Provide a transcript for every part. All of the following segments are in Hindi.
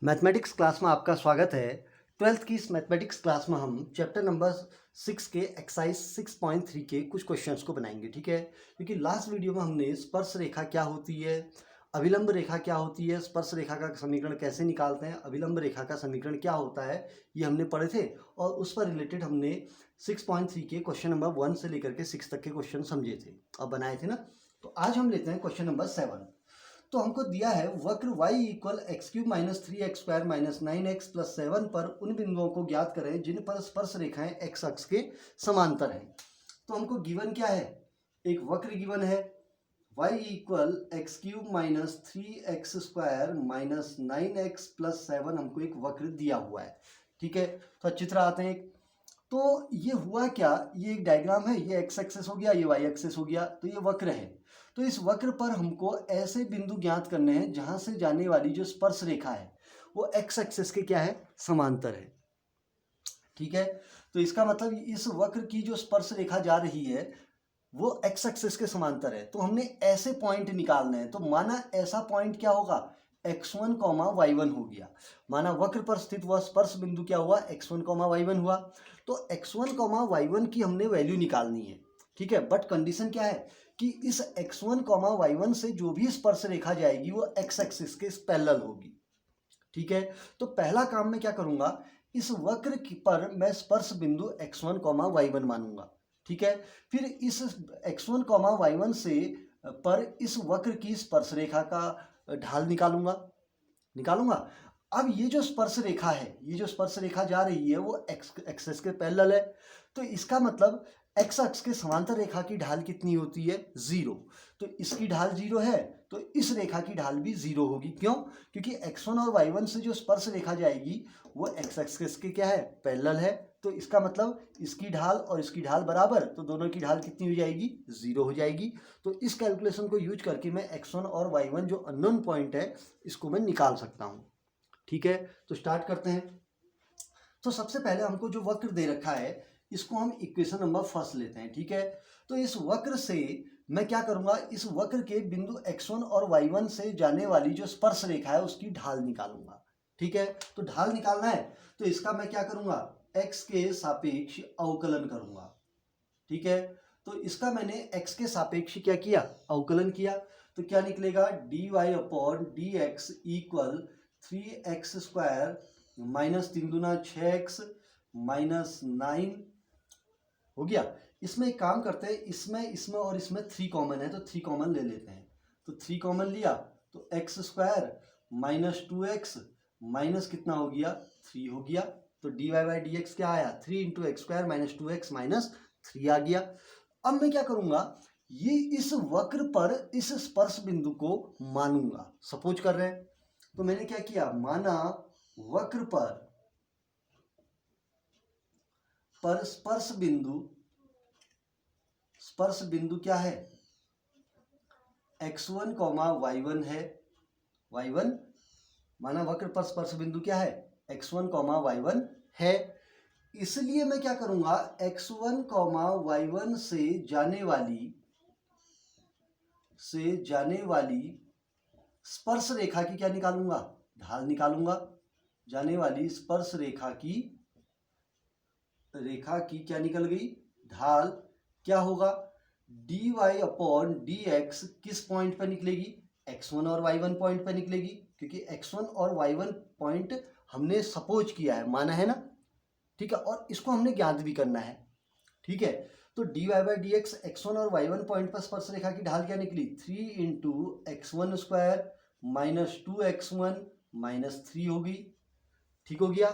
मैथमेटिक्स क्लास में आपका स्वागत है। ट्वेल्थ की इस मैथमेटिक्स क्लास में हम चैप्टर नंबर 6 के एक्सरसाइज 6.3 के कुछ क्वेश्चंस को बनाएंगे। ठीक है, क्योंकि लास्ट वीडियो में हमने स्पर्श रेखा क्या होती है, अभिलंब रेखा क्या होती है, स्पर्श रेखा का समीकरण कैसे निकालते हैं, अभिलंब रेखा का समीकरण क्या होता है, ये हमने पढ़े थे और उस पर रिलेटेड हमने 6.3 के क्वेश्चन नंबर 1 से लेकर के 6 तक के क्वेश्चन समझे थे और बनाए थे ना। तो आज हम लेते हैं क्वेश्चन नंबर 7। तो हमको दिया है वक्र y equal X cube minus 3x square minus 9x plus 7 पर उन बिंदुओं को ज्ञात करें जिन पर स्पर्श रेखाएं x अक्ष के समांतर हैं। तो हमको गिवन क्या है, एक वक्र गिवन है y equal X cube minus 3x square minus 9x plus 7, हमको एक वक्र दिया हुआ है। ठीक है, तो चित्र आते हैं। तो ये हुआ क्या, ये एक डायग्राम है, ये एक्स एक्सेस हो गया, ये वाई एक्सेस हो गया, तो ये वक्र है। तो इस वक्र पर हमको ऐसे बिंदु ज्ञात करने हैं जहां से जाने वाली जो स्पर्श रेखा है वो एक्स एक्सेस के क्या है, समांतर है। ठीक है, तो इसका मतलब इस वक्र की जो स्पर्श रेखा जा रही है वो एक्स एक्सिस के समांतर है। तो हमने ऐसे पॉइंट निकालने हैं। तो माना ऐसा पॉइंट क्या होगा, x1 कॉमा y1 हो गया। माना वक्र पर स्थित वह स्पर्श बिंदु क्या हुआ, x1 कॉमा y1 हुआ। तो x1 कॉमा y1 की हमने वैल्यू निकालनी है। ठीक है, बट कंडीशन क्या है कि इस x1 कॉमा y1 से जो भी स्पर्श रेखा जाएगी वो x एक्सिस के पैरेलल होगी। ठीक है, तो पहला काम मैं क्या करूंगा, इस वक्र पर मैं स्पर्श बिंदु x1 कॉमा y1 मानूंगा। ठीक है, फिर इस x1 कॉमा y1 से पर इस वक्र की स्पर्श रेखा का ढाल निकालूंगा। अब ये जो स्पर्श रेखा है, ये जो स्पर्श रेखा जा रही है वो एक्स एक्सिस के पैरेलल है। तो इसका मतलब एक्स अक्ष के समांतर रेखा की ढाल कितनी होती है, 0। तो इसकी ढाल 0 है, तो इस रेखा की ढाल भी 0 होगी। क्यों, क्योंकि x1 और y1 से जो स्पर्श रेखा जाएगी वो एक्स एक्सिस के क्या है, पैरेलल है। तो इसका मतलब इसकी ढाल और इसकी ढाल बराबर, तो दोनों की ढाल कितनी हो जाएगी, 0 हो जाएगी। तो इस कैलकुलेशन को यूज करके मैं x1 और y1 जो अननोन पॉइंट है इसको मैं निकाल सकता हूं। ठीक है, तो स्टार्ट करते हैं। तो सबसे पहले हमको जो वक्र दे रखा है इसको हम इक्वेशन नंबर फर्स्ट लेते हैं। ठीक है, तो इस वक्र से मैं क्या करूंगा, इस वक्र के बिंदु x1 और y1 से जाने वाली जो स्पर्श रेखा है उसकी ढाल निकालूंगा। ठीक है, तो ढाल निकालना है तो इसका मैं क्या करूंगा, x के सापेक्ष अवकलन करूंगा। ठीक है, तो इसका मैंने x के सापेक्ष क्या किया, अवकलन किया। तो क्या निकलेगा, dy upon D x equal 3x square minus 3×6 minus 9 हो गया। इसमें एक काम करते हैं, इसमें और इसमें 3 कॉमन है तो 3 कॉमन ले लेते हैं। तो 3 कॉमन लिया तो x square minus 2x minus कितना हो गया, 3 हो गया। तो D Y by D X क्या आया, 3 into X square minus 2x minus 3 आ गया। अब मैं क्या करूंगा, ये इस वक्र पर इस स्पर्श बिंदु को मानूंगा। सपोज कर रहे हैं, तो मैंने क्या किया, माना वक्र पर स्पर्श बिंदु क्या है, x1 कॉमा y1 है। y1 माना वक्र पर स्पर्श बिंदु क्या है, x1 कॉमा y1 है। इसलिए मैं क्या करूंगा, x1 कॉमा y1 से जाने वाली स्पर्श रेखा की क्या निकालूंगा, ढाल निकालूंगा। जाने वाली स्पर्श रेखा की क्या निकल गई, ढाल क्या होगा, dy अपॉन डी एक्स किस पॉइंट पर निकलेगी, x1 और y1 पॉइंट पर निकलेगी। क्योंकि x1 और y1 पॉइंट हमने सपोज किया है, माना है ना। ठीक है, और इसको हमने ज्ञात भी करना है। ठीक है, तो dy by D x x1 और y1 पॉइंट पर स्पर्श रेखा की ढाल क्या निकली, 3 into x1 square minus 2x1 minus 3 होगी। ठीक हो गया।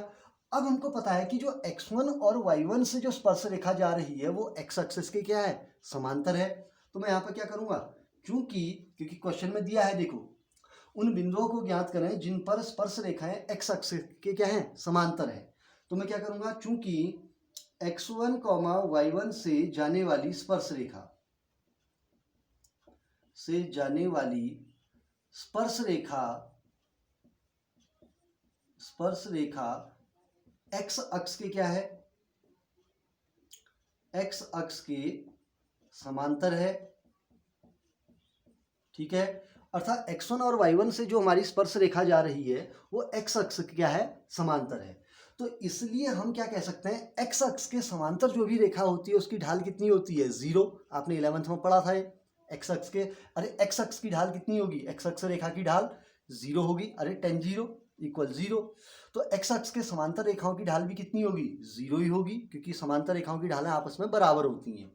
अब हमको पता है कि जो x1 और y1 से जो स्पर्श रेखा जा रही है वो x एक्सिस के क्या है, समांतर है। तो मैं यहाँ पर क्या करूंगा, क्योंकि क्वेश्चन में दिया है, देखो उन बिंदुओं को ज्ञात करें जिन पर स्पर्श रेखाएं x एक्सिस के क्या है, समांतर है। तो मैं क्या करूंगा, चूंकि x1 कॉमा y1 से जाने वाली स्पर्श रेखा x अक्ष के क्या है, x अक्ष के समांतर है। ठीक है, अर्थात x1 और y1 से जो हमारी स्पर्श रेखा जा रही है वो x अक्ष क्या है, समांतर है। तो इसलिए हम क्या कह सकते हैं, x अक्ष के समांतर जो भी रेखा होती है उसकी ढाल कितनी होती है, 0। आपने 11th में पढ़ा था ये। x अक्ष के, अरे x अक्ष की ढाल कितनी होगी, x अक्ष रेखा की ढाल 0 होगी। अरे tan 0 इक्वल 0। तो x अक्ष के समांतर रेखाओं की ढाल भी कितनी होगी, 0 ही होगी, क्योंकि समांतर रेखाओं की ढालें आपस में बराबर होती हैं।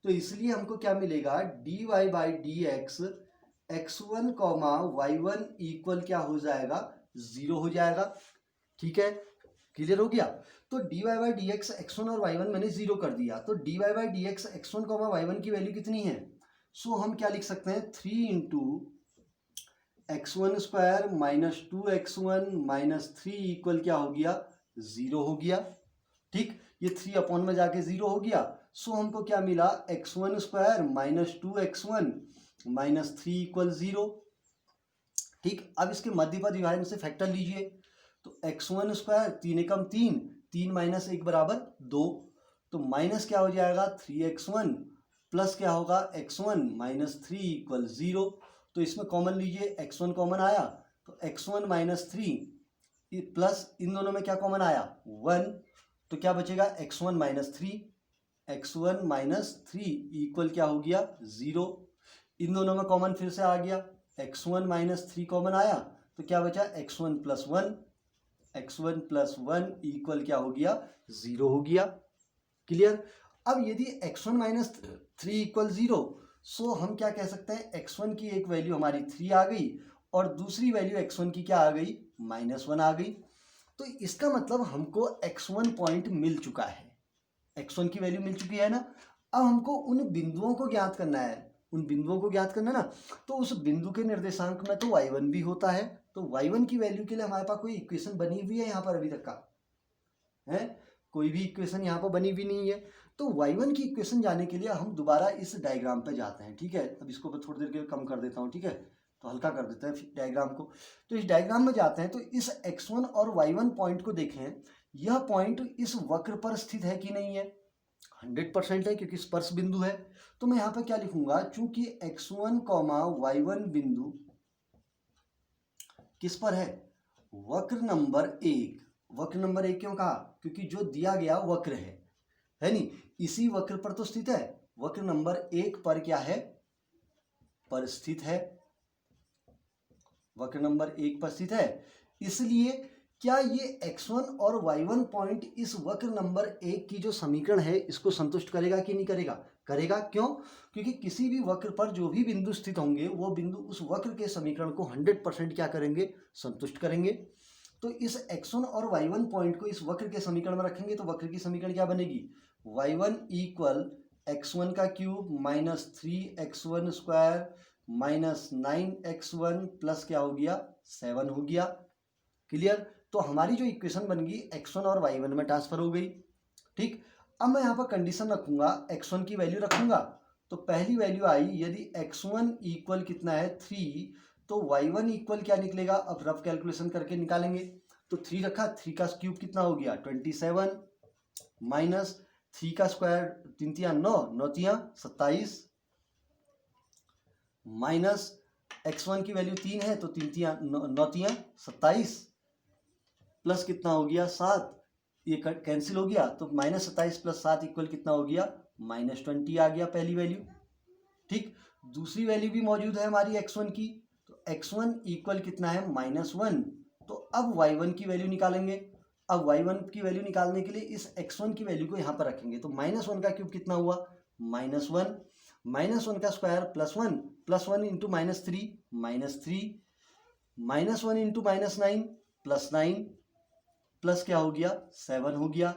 तो इसलिए हमको क्या मिलेगा, dy by D x x1 comma y1 equal क्या हो जाएगा, 0 हो जाएगा। ठीक है, क्लियर हो गया। तो dy by D x x1 और y1 मैंने 0 कर दिया, तो dy by D x x1 comma y1 की वैल्यू कितनी है, सो हम क्या लिख सकते हैं, 3 into x1 square minus 2x1 minus 3 equal क्या हो गया, 0 हो गया। ठीक, ये 3 अपॉन में जाके 0 हो गया। सो हमको क्या मिला, x1 square minus 2x1 minus 3 equal 0। ठीक, अब इसके मध्य पद विभाजन से फैक्टर लीजिए, तो x1 स्क्वायर 3 एकम 3, 3 माइनस 1 बराबर 2, तो माइनस क्या हो जाएगा 3x1 प्लस क्या होगा x1 माइनस 3 इक्वल 0। तो इसमें कॉमन लीजिए, x1 कॉमन आया तो x1 माइनस 3 प्लस इन दोनों में क्या कॉमन आया 1, तो क्या बचेगा x1 minus 3, x1 minus 3 equal क्या हो गया 0। इन दोनों में कॉमन फिर से आ गया, x1 माइनस 3 कॉमन आया तो क्या बचा x1 plus 1, x1 plus 1 equal क्या हो गया 0 हो गया। क्लियर। अब यदि x1 माइनस 3 इक्वल 0, सो हम क्या कह सकते हैं, x1 की एक वैल्यू हमारी 3 आ गई और दूसरी वैल्यू x1 की क्या आ गई, -1 आ गई। तो इसका मतलब हमको x1 पॉइंट मिल चुका है, x1 की वैल्यू मिल चुकी है ना। अब हमको उन बिंदुओं को ज्ञात करना है, उन बिंदुओं को ज्ञात करना ना, तो उस बिंदु के निर्देशांक में तो y1 भी होता है, तो y1 की वैल्यू के लिए हमारे पास कोई इक्वेशन बनी हुई है यहाँ पर अभी तक का है, कोई भी इक्वेशन यहाँ पर बनी हुई नहीं है। तो y1 की इक्वेशन जाने के लिए हम दोबारा इस डायग्राम पे जाते हैं। ठीक है, अब इसको मैं थोड़ी देर के लिए कम कर देता हूँ, ठीक है, तो हल्का कर देते हैं डायग्राम को। तो इस डायग्राम में जाते हैं, तो इस x1 और y1 पॉइंट को देखें, यह पॉइंट इस वक्र पर स्थित है कि नहीं है, 100% है, क्योंकि स्पर्श बिंदु है। तो मैं यहाँ पर क्या लिखूंगा, चूंकि x1 कॉमा y1 बिंदु किस पर है, वक्र नंबर 1। वक्र नंबर 1 क्यों कहा, क्योंकि जो दिया गया वक्र है नहीं, इसी वक्र पर तो स्थित है, वक्र नंबर 1 पर क्या है, पर स्थित है, वक्र नंबर 1 पर स्थित है। इसलिए क्या ये x1 और y1 पॉइंट इस वक्र नंबर 1 की जो समीकरण है इसको संतुष्ट करेगा कि नहीं करेगा, करेगा। क्यों, क्योंकि किसी भी वक्र पर जो भी बिंदु स्थित होंगे वो बिंदु उस वक्र के समीकरण को 100% क्या करेंगे, संतुष्ट करेंगे। तो इस x1 और y1 पॉइंट को इस वक्र के समीकरण में रखेंगे तो वक्र की समीकरण क्या बनेगी, y1 इक्वल x1 का cube minus 3x1 square minus 9x1 plus क्या हो गया 7 हो गया। क्लियर। तो हमारी जो इक्वेशन बन गई x1 और y1 में ट्रांसफर हो गई। ठीक, अब मैं यहाँ पर कंडीशन रखूंगा, x1 की वैल्यू रखूंगा, तो पहली वैल्यू आई, यदि x1 इक्वल कितना है 3, तो y1 इक्वल क्या निकलेगा, अब रफ कैलकुलेशन करके निकालेंगे। तो 3 रखा, 3 का क्यूब कितना हो गया 27 माइनस 3 का स्क्वायर 3 तिया 9, 9 तिया 27 माइनस x1 की वैल्यू 3 है तो 3 तिया 9 तिया 27 प्लस कितना हो गया 7, ये कैंसिल हो गया, तो -27 प्लस 7 इक्वल कितना हो गया -20 आ गया पहली वैल्यू। ठीक, दूसरी वैल्यू भी मौजूद है हमारी x1 की, तो x1 इक्वल कितना है -1। तो अब y1 की वैल्यू निकालेंगे। अब y1 की वैल्यू निकालने के लिए इस x1 की वैल्यू को यहाँ पर रखेंगे, तो -1 का क्यूब कितना हुआ -1, -1 का स्क्वायर +1 इंटू -3 -3 -1 इंटू -9 +9 प्लस क्या हो गया 7 हो गया।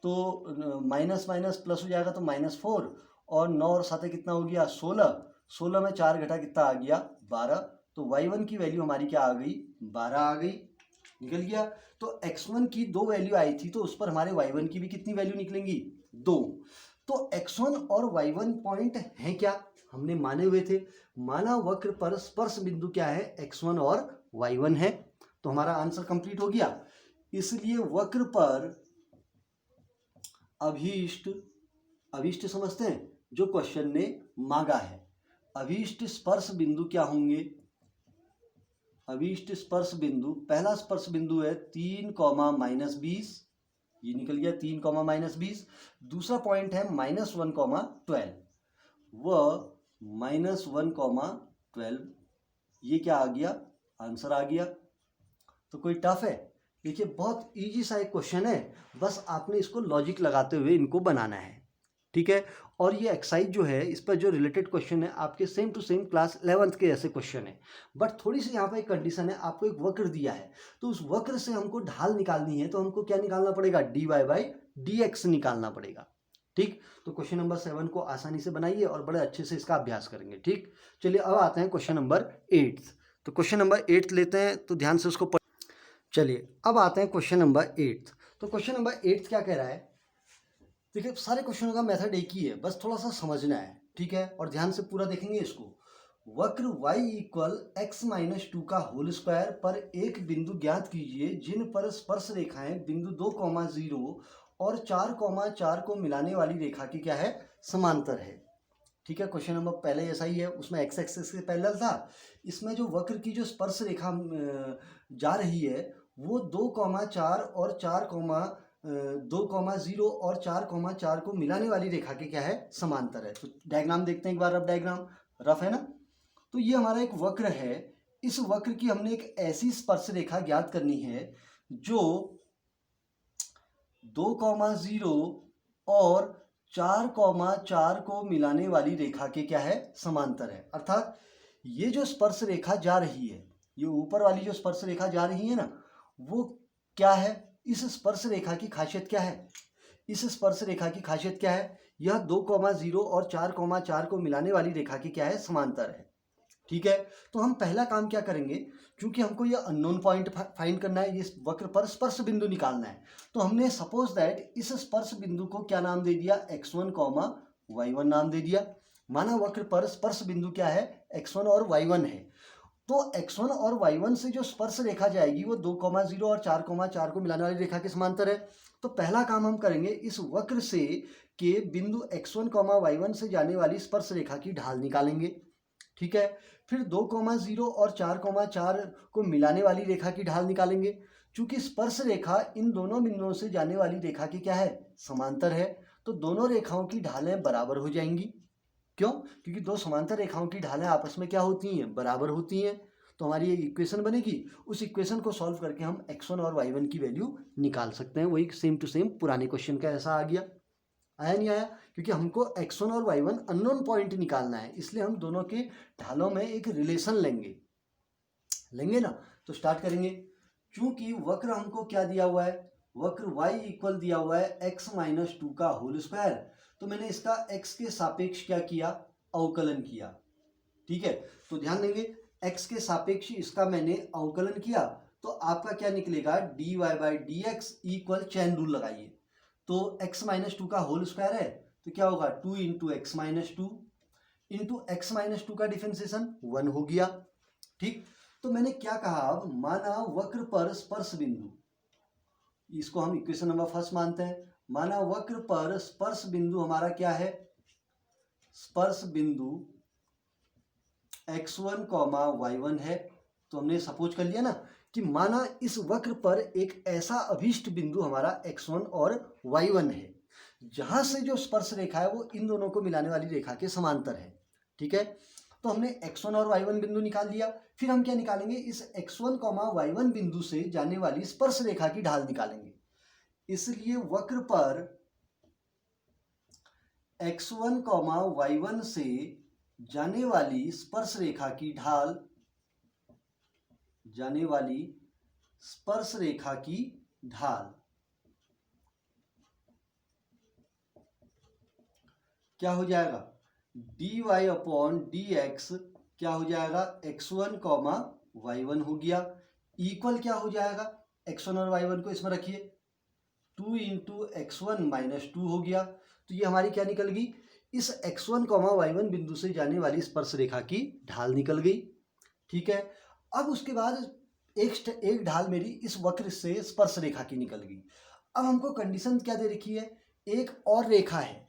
तो माइनस माइनस प्लस हो जाएगा तो -4 और 9 और 7 कितना हो गया 16, 16 में 4 घटा कितना आ गया 12। तो y1 की वैल्यू हमारी क्या आ गई 12 आ गई, निकल गया। तो x1 की 2 वैल्यू आई थी तो उस पर हमारे y1 की भी कितनी वैल्यू निकलेंगी 2। तो x1 और y1 पॉइंट है क्या, हमने माने हुए थे, माना वक्र पर स्पर्श बिंदु क्या है x1 और y1 है, तो हमारा आंसर कंप्लीट हो गया। इसलिए वक्र पर अभीष्ट समझते हैं, जो क्वेश्चन ने मांगा है, अभीष्ट स्पर्श बिंदु क्या होंगे, अभीष्ट स्पर्श बिंदु, पहला स्पर्श बिंदु है 3, -20, ये निकल गया 3, -20। दूसरा पॉइंट है -1, -12, वह -1, -12, ये क्या आ गया, आंसर आ गया। तो कोई टफ है? देखिए बहुत इजी सा एक क्वेश्चन है, बस आपने इसको लॉजिक लगाते हुए इनको बनाना है, ठीक है। और ये एक्सरसाइज जो है, इस पर जो रिलेटेड क्वेश्चन है आपके same to same class 11th के ऐसे क्वेश्चन है, बट थोड़ी सी यहाँ पर एक कंडीशन है, आपको एक वक्र दिया है, तो उस वक्र से हमको ढाल निकालनी है, तो हमको क्या निकालना पड़ेगा, dy/dx निकालना पड़ेगा, ठीक। तो क्वेश्चन नंबर 7 को आसानी से बनाइए और बड़े अच्छे से इसका अभ्यास करेंगे, ठीक। चलिए अब आते हैं क्वेश्चन नंबर 8। तो क्वेश्चन नंबर 8 लेते हैं, तो ध्यान से उसको चलिए अब आते हैं क्वेश्चन नंबर 8। तो क्वेश्चन नंबर 8 क्या कह रहा है, देखिए सारे क्वेश्चनों का मेथड एक ही है, बस थोड़ा सा समझना है, ठीक है, और ध्यान से पूरा देखेंगे इसको। वक्र y = x-2 का होल स्क्वायर पर एक बिंदु ज्ञात कीजिए जिन पर स्पर्श रेखाएं बिंदु 2, 0 और 4, 4 को मिलाने वाली रेखा की क्या है, समांतर है, ठीक है। क्वेश्चन नंबर पहले जैसा ही है, उसमें x एक्सिस के पैरेलल था, इसमें जो वक्र की जो स्पर्श रेखा जा रही है वो 2, 4 और 4, 2, 0 और 4, 4 को मिलाने वाली रेखा के क्या है, समांतर है। तो डायग्राम देखते हैं एक बार, रफ डायग्राम, रफ है ना। तो ये हमारा एक वक्र है, इस वक्र की हमने एक ऐसी स्पर्श रेखा ज्ञात करनी है जो 2, 0 और 4, 4 को मिलाने वाली रेखा के क्या है, समांतर है। अर्थात ये जो स्पर्श रेखा जा रही है, ये ऊपर वाली जो स्पर्श रेखा जा रही है ना, वो क्या है, इस स्पर्श रेखा की खासियत क्या है, इस स्पर्श रेखा की खासियत क्या है, यह 2, 0 और 4, 4 को मिलाने वाली रेखा की क्या है, समांतर है, ठीक है। तो हम पहला काम क्या करेंगे, क्योंकि हमको ये अननोन पॉइंट फाइंड करना है, ये वक्र पर स्पर्श बिंदु निकालना है, तो हमने सपोज दैट इस स्पर्श बिंदु को क्या नाम दे दिया, x1, y1 नाम दे दिया। माना वक्र पर स्पर्श बिंदु क्या है, x1 और y1 है, तो x1 और y1 से जो स्पर्श रेखा जाएगी वो 2, 0 और 4, 4 को मिलाने वाली रेखा के समांतर है। तो पहला काम हम करेंगे, इस वक्र से के बिंदु x1, y1 से जाने वाली स्पर्श रेखा की ढाल निकालेंगे, ठीक है। फिर 2, 0 और 4, 4 को मिलाने वाली रेखा की ढाल निकालेंगे। चूंकि स्पर्श रेखा इन दोनों बिंदुओं से जाने वाली रेखा की क्या है, समांतर है, तो दोनों रेखाओं की ढालें बराबर हो जाएंगी। क्यों? क्योंकि दो समांतर रेखाओं की ढालें आपस में क्या होती हैं, बराबर होती हैं। तो हमारी ये इक्वेशन बनेगी, उस इक्वेशन को सॉल्व करके हम x1 और y1 की वैल्यू निकाल सकते हैं। वही सेम टू सेम पुराने क्वेश्चन का ऐसा आ गया, आया नहीं आया, क्योंकि हमको x1 और y1 अननोन पॉइंट निकालना है, इसलिए हम दोनों के ढालों में एक रिलेशन लेंगे ना। तो स्टार्ट करेंगे, चूंकि वक्र हमको क्या दिया हुआ है, वक्र y इक्वल दिया हुआ है x-2 का होल स्क्वायर, तो मैंने इसका x के सापेक्ष क्या किया, अवकलन किया, ठीक है। तो ध्यान देंगे, x के सापेक्ष इसका मैंने अवकलन किया, तो आपका क्या निकलेगा, dy/dx इक्वल चैन रूल लगाइए, तो x-2 का होल स्क्वायर है, तो क्या होगा 2 × x-2 इंटू x-2 का डिफरेंशिएशन 1 हो गया, ठीक। तो मैंने क्या कहा, माना वक्र पर स्पर्श बिंदु, इसको हम इक्वेशन नंबर फर्स्ट मानते हैं, माना वक्र पर स्पर्श बिंदु हमारा क्या है, स्पर्श बिंदु x1, y1 है। तो हमने सपोज कर लिया ना कि माना इस वक्र पर एक ऐसा अभीष्ट बिंदु हमारा x1 और y1 है, जहां से जो स्पर्श रेखा है वो इन दोनों को मिलाने वाली रेखा के समांतर है, ठीक है। तो हमने x1 और y1 बिंदु निकाल लिया, फिर हम क्या निकालेंगे, इस x1, y1 बिंदु से जाने वाली स्पर्श रेखा की ढाल निकालेंगे। इसलिए वक्र पर x1, y1 से जाने वाली स्पर्श रेखा की ढाल, जाने वाली स्पर्श रेखा की ढाल क्या हो जाएगा, dy/dx क्या हो जाएगा, x1, y1 हो गया, इक्वल क्या हो जाएगा, x1 और y1 को इसमें रखिए, 2 × x1 - 2 हो गया। तो ये हमारी क्या निकल गई, इस x1, y1 बिंदु से जाने वाली स्पर्श रेखा की ढाल निकल गई, ठीक है। अब उसके बाद एक ढाल मेरी इस वक्र से स्पर्श रेखा की निकल गई। अब हमको कंडीशन क्या दे रखी है, एक और रेखा है,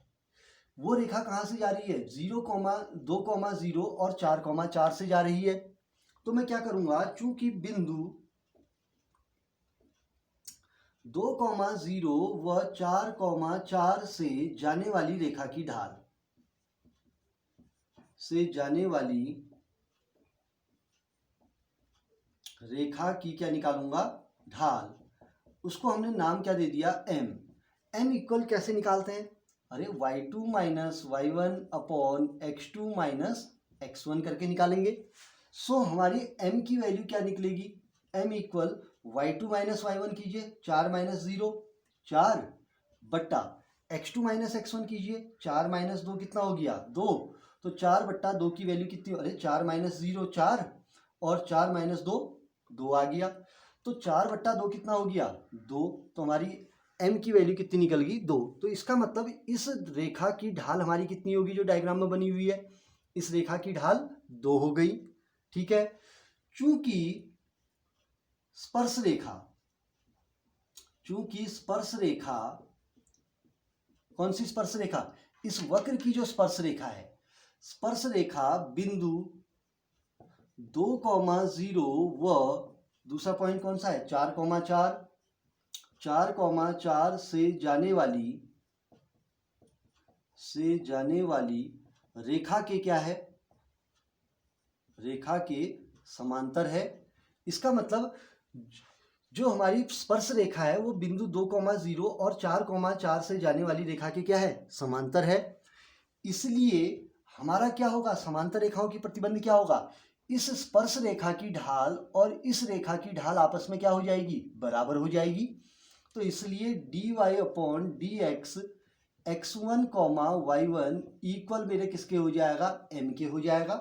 वो रेखा कहाँ से जा रही है, 2, 0 और 4, 4 से जा रही है। तो मैं क्या करूंगा, चूंकि बिंदु 2,0 व 4,4 से जाने वाली रेखा की ढाल रेखा की क्या निकालूंगा, ढाल। उसको हमने नाम क्या दे दिया, m। m इक्वल कैसे निकालते हैं, अरे y2 minus y1 upon x2 minus x1 करके निकालेंगे। सो हमारी m की वैल्यू क्या निकलेगी, m equal y2 minus y1 कीजिए, 4 माइनस 0 4 बट्टा x2 माइनस x1 कीजिए, 4 माइनस 2 कितना हो गया 2, तो 4 बट्टा 2 की वैल्यू कितनी, अरे 4 माइनस 0 4 और 4 माइनस 2 2 आ गया, तो 4 बट्टा 2 कितना हो गया 2, तो हमारी m की वैल्यू कितनी निकल गई 2। तो इसका मतलब इस रेखा की ढाल हमारी कितनी होगी जो डायग्राम में बनी हुई है, इस रेखा की ढाल 2 हो गई। ठीक है, चूंकि स्पर्श रेखा कौन सी स्पर्श रेखा, इस वक्र की जो स्पर्श रेखा है, स्पर्श रेखा बिंदु 2,0 व दूसरा पॉइंट कौन सा है 4,4 से जाने वाली रेखा के क्या है, रेखा के समांतर है। इसका मतलब जो हमारी स्पर्श रेखा है वो बिंदु 2,0 और 4,4 से जाने वाली रेखा के क्या है, समांतर है। इसलिए हमारा क्या होगा, समांतर रेखाओं की प्रतिबंध क्या होगा, इस स्पर्श रेखा की ढाल और इस रेखा की ढाल आपस में क्या हो जाएगी, बराबर हो जाएगी। तो इसलिए dy upon dx x1 y1 equal मेरे किसके हो जाएगा, m के हो जाएगा।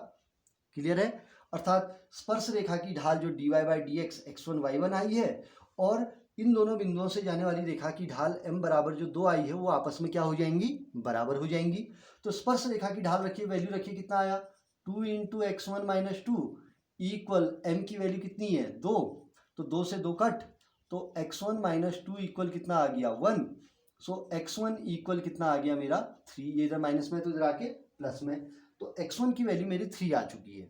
क्लियर है, अर्थात स्पर्श रेखा की ढाल जो dy by dx x1 y1 आई है और इन दोनों बिंदुओं से जाने वाली रेखा की ढाल m बराबर जो 2 आई है वो आपस में क्या हो जाएंगी, बराबर हो जाएंगी। तो स्पर्श रेखा की ढाल रखिए, वैल्यू रखिए, कितना आया 2 into x1 minus 2 equal m की वैल्यू कितनी है 2, तो 2 से 2 कट, तो x1 माइनस 2 इक्वल कितना आ गया 1। सो x1 इक्वल कितना आ गया मेरा 3, ये इधर माइनस में तो इधर आके प्लस में, तो x1 की वैल्यू मेरी 3 आ चुकी है।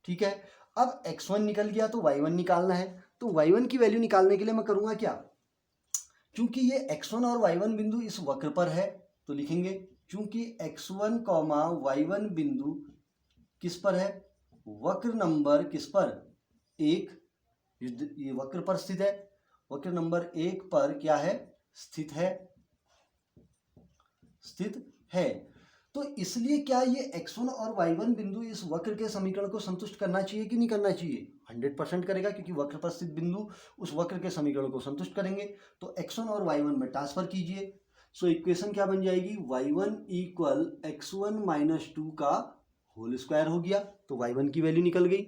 ठीक है, अब x1 निकल गया तो y1 निकालना है, तो y1 की वैल्यू निकालने के लिए मैं करूंगा क्या, चूंकि ये x1 और y1 बिंदु इस वक्र पर है तो लिखेंगे चूंकि x1 y1 बिंदु किस पर है, वक्र नंबर किस पर 1, ये वक्र पर स्थित है, वक्र नंबर 1 पर क्या है, स्थित है। तो इसलिए क्या ये x1 और y1 बिंदु इस वक्र के समीकरण को संतुष्ट करना चाहिए कि नहीं करना चाहिए, 100% करेगा, क्योंकि वक्र पर स्थित बिंदु उस वक्र के समीकरण को संतुष्ट करेंगे। तो x1 और y1 में ट्रांसफर कीजिए, सो इक्वेशन क्या बन जाएगी, y1 इक्वल x1 माइनस 2 का होल स्क्वायर हो गया, तो y1 की वैल्यू निकल गई।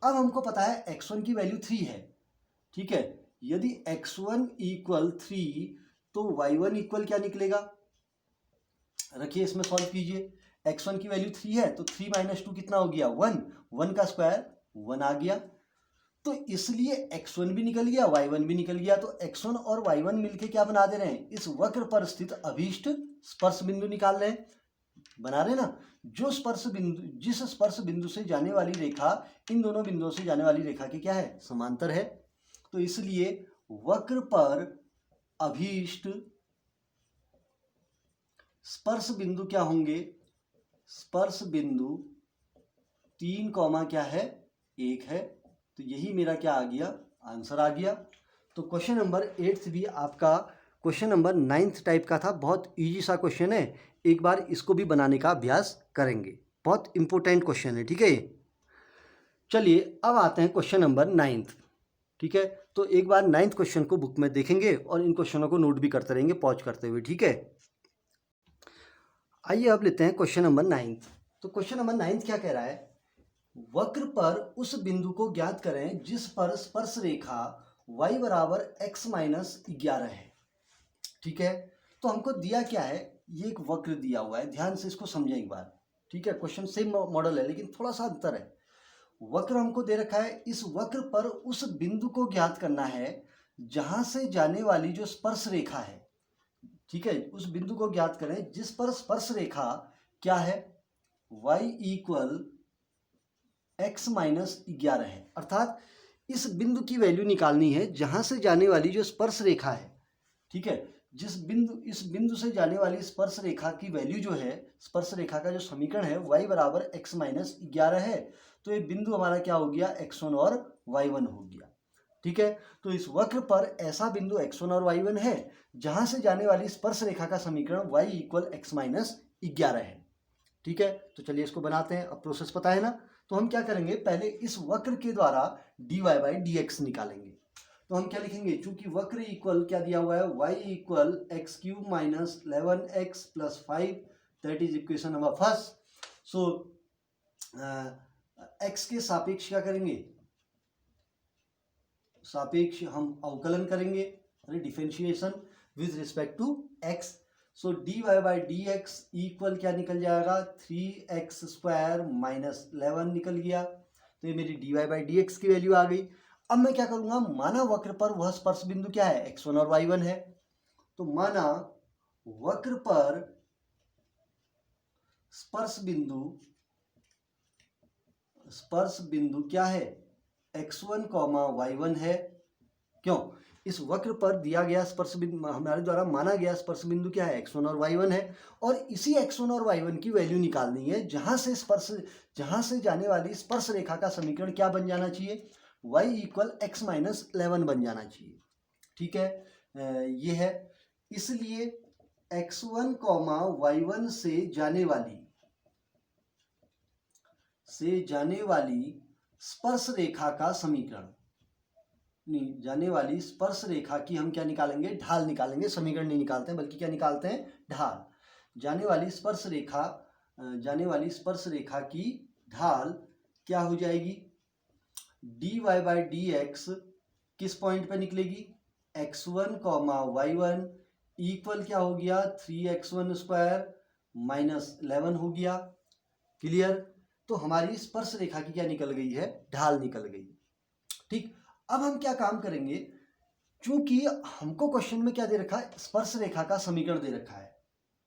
अब हमको पता है x1 की वैल्यू 3 है। ठीक है, यदि x1 इक्वल 3 तो y1 इक्वल क्या निकलेगा, रखिए इसमें सॉल्व कीजिए, x1 की वैल्यू 3 है तो 3 माइनस 2 कितना हो गया 1, 1 का स्क्वायर 1 आ गया, तो इसलिए x1 भी निकल गया y1 भी निकल गया। तो x1 और y1 मिलके क्या बना दे रहे हैं, इस वक्र पर स्थित अभीष्ट स्पर्श बिंदु निकाल रहे हैं, बना रहे ना, जो स्पर्श बिंदु, जिस स्पर्श बिंदु से जाने वाली रेखा इन दोनों बिंदुओं से जाने वाली रेखा के क्या है, समांतर है। तो इसलिए वक्र पर अभीष्ट स्पर्श बिंदु क्या होंगे, स्पर्श बिंदु 3 क्या है 1 है, तो यही मेरा क्या आ गया, आंसर आ गया। तो क्वेश्चन नंबर 8 भी आपका क्वेश्चन नंबर 9 टाइप का था, बहुत इजी सा क्वेश्चन है, एक बार इसको भी बनाने का अभ्यास करेंगे, बहुत इंपॉर्टेंट क्वेश्चन है। ठीक है, चलिए अब आते हैं क्वेश्चन नंबर 9। ठीक है, तो एक बार 9th क्वेश्चन को बुक में देखेंगे और इन क्वेश्चनों को नोट भी करते रहेंगे पॉज करते हुए। ठीक है, आइए अब लेते हैं क्वेश्चन नंबर 9। तो क्वेश्चन नंबर 9 क्या कह रहा है, वक्र पर उस बिंदु को ज्ञात करें जिस पर स्पर्श रेखा y बराबर x माइनस 11 है। ठीक है, तो हमको दिया क्या है, ये एक वक्र दिया हुआ है, ध्यान से इसको समझें एक बार। ठीक है, क्वेश्चन सेम मॉडल है लेकिन थोड़ा सा अंतर है। वक्र हमको दे रखा है, इस वक्र पर उस बिंदु को ज्ञात करना है जहां से जाने वाली जो स्पर्श रेखा है। ठीक है, उस बिंदु को ज्ञात करें जिस पर स्पर्श रेखा क्या है, y इक्वल x माइनस 11 है। अर्थात इस बिंदु की वैल्यू निकालनी है जहां से जाने वाली जो स्पर्श रेखा है, ठीक है, इस बिंदु से जाने वाली स्पर्श रेखा की वैल्यू जो है, स्पर्श रेखा का जो समीकरण है y बराबर x माइनस 11 है। तो ये बिंदु हमारा क्या हो गया, x1 और y1 हो गया। ठीक है, तो इस वक्र पर ऐसा बिंदु x1 और y1 है जहां से जाने वाली स्पर्श रेखा का समीकरण y इक्वल x माइनस 11 है। ठीक है, तो चलिए इसको बनाते हैं। अब प्रोसेस पता है ना, तो हम क्या करेंगे, पहले इस वक्र के द्वारा dy बाई dx निकालेंगे। तो हम क्या लिखेंगे, चूंकि वक्र इक्वल क्या दिया हुआ है, y equal X cube minus 11x plus 5, that is equation number first. So x के सापेक्ष क्या करेंगे, सापेक्ष हम अवकलन करेंगे, differentiation with respect to x। सो dy बाई dx इक्वल क्या निकल जाएगा, 3x स्क्वायर माइनस 11 निकल गया। तो ये मेरी dy बाई dx की वैल्यू आ गई। अब मैं क्या करूंगा, माना वक्र पर वह स्पर्श बिंदु क्या है, x1 और y1 है। तो माना वक्र पर स्पर्श बिंदु क्या है, x1, y1 है। क्यों, इस वक्र पर दिया गया स्पर्श बिंदु, हमारे द्वारा माना गया स्पर्श बिंदु क्या है, x1 और y1 है। और इसी x1 और y1 की वैल्यू निकालनी है जहां से जाने वाली स्पर्श रेखा का समीकरण क्या बन जाना चाहिए, y इक्वल x माइनस 11 बन जाना चाहिए। ठीक है, ये है। इसलिए x1, y1 से जाने वाली स्पर्श रेखा का समीकरण, नहीं, जाने वाली स्पर्श रेखा की हम क्या निकालेंगे, ढाल निकालेंगे। समीकरण नहीं निकालते हैं बल्कि क्या निकालते हैं, ढाल। जाने वाली स्पर्श रेखा की ढाल क्या हो जाएगी, dy बाई dx किस पॉइंट पे निकलेगी, x1, y1 इक्वल क्या हो गया, 3x1 स्क्वायर माइनस 11 हो गया। क्लियर, तो हमारी स्पर्श रेखा की क्या निकल गई है, ढाल निकल गई। ठीक, अब हम क्या काम करेंगे, चूंकि हमको क्वेश्चन में क्या दे रखा है, स्पर्श रेखा का समीकरण दे